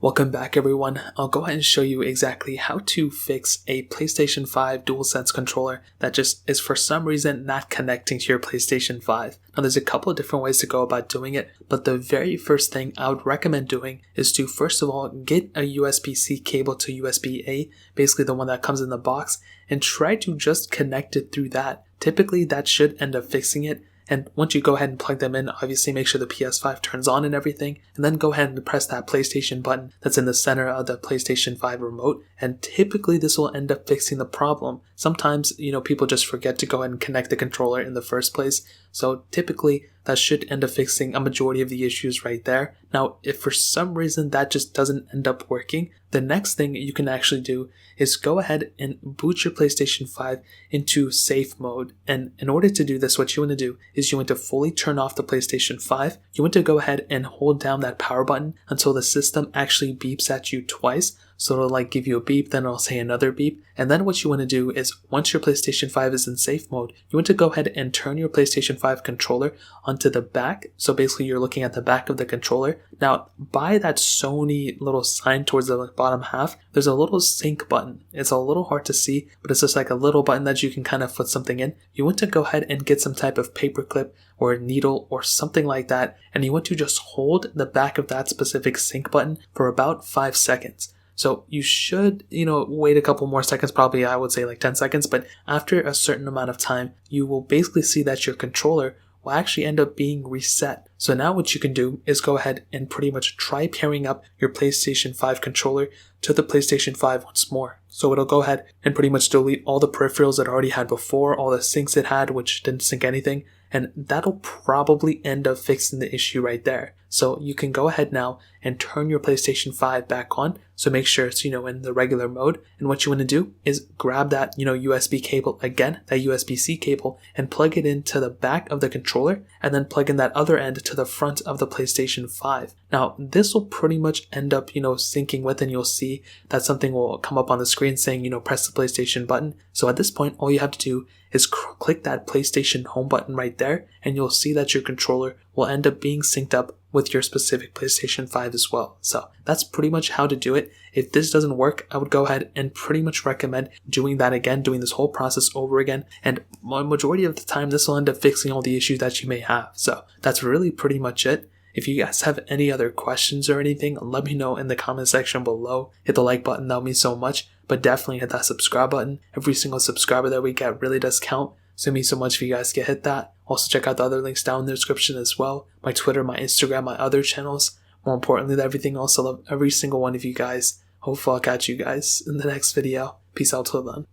Welcome back everyone. I'll go ahead and show you exactly how to fix a PlayStation 5 DualSense controller that just is for some reason not connecting to your PlayStation 5. Now there's a couple of different ways to go about doing it, but the very first thing I would recommend doing is to first of all get a USB-C cable to USB-A, basically the one that comes in the box, and try to just connect it through that. Typically that should end up fixing it. And once you go ahead and plug them in, obviously make sure the PS5 turns on and everything, and then go ahead and press that PlayStation button that's in the center of the PlayStation 5 remote, and typically this will end up fixing the problem. Sometimes, people just forget to go ahead and connect the controller in the first place, so typically that should end up fixing a majority of the issues right there. Now, if for some reason that just doesn't end up working, the next thing you can actually do is go ahead and boot your PlayStation 5 into safe mode. And in order to do this, what you want to do is you want to fully turn off the PlayStation 5. You want to go ahead and hold down that power button until the system actually beeps at you twice. So it'll give you a beep, then it'll say another beep. And then what you want to do is once your PlayStation 5 is in safe mode, you want to go ahead and turn your PlayStation 5 controller onto the back. So basically you're looking at the back of the controller. Now by that Sony little sign towards the bottom half, there's a little sync button. It's a little hard to see, but it's just like a little button that you can kind of put something in. You want to go ahead and get some type of paper clip or a needle or something like that. And you want to just hold the back of that specific sync button for about 5 seconds. So you should, wait a couple more seconds, probably I would say like 10 seconds, but after a certain amount of time, you will basically see that your controller will actually end up being reset. So now what you can do is go ahead and pretty much try pairing up your PlayStation 5 controller to the PlayStation 5 once more. So it'll go ahead and pretty much delete all the peripherals it already had before, all the syncs it had, which didn't sync anything, and that'll probably end up fixing the issue right there. So you can go ahead now and turn your PlayStation 5 back on. So make sure it's, in the regular mode. And what you want to do is grab that, USB cable again, that USB-C cable, and plug it into the back of the controller, and then plug in that other end to the front of the PlayStation 5. Now, this will pretty much end up, syncing with, and you'll see that something will come up on the screen saying, press the PlayStation button. So at this point, all you have to do is click that PlayStation home button right there, and you'll see that your controller will end up being synced up with your specific PlayStation 5 as well. So that's pretty much how to do it. If this doesn't work, I would go ahead and pretty much recommend doing that again, doing this whole process over again. And majority of the time, this will end up fixing all the issues that you may have. So that's really pretty much it. If you guys have any other questions or anything, let me know in the comment section below. Hit the like button, that would mean so much. But definitely hit that subscribe button. Every single subscriber that we get really does count. So it means so much if you guys can hit that. Also check out the other links down in the description as well. My Twitter, my Instagram, my other channels. More importantly than everything else, I love every single one of you guys. Hopefully I'll catch you guys in the next video. Peace out till then.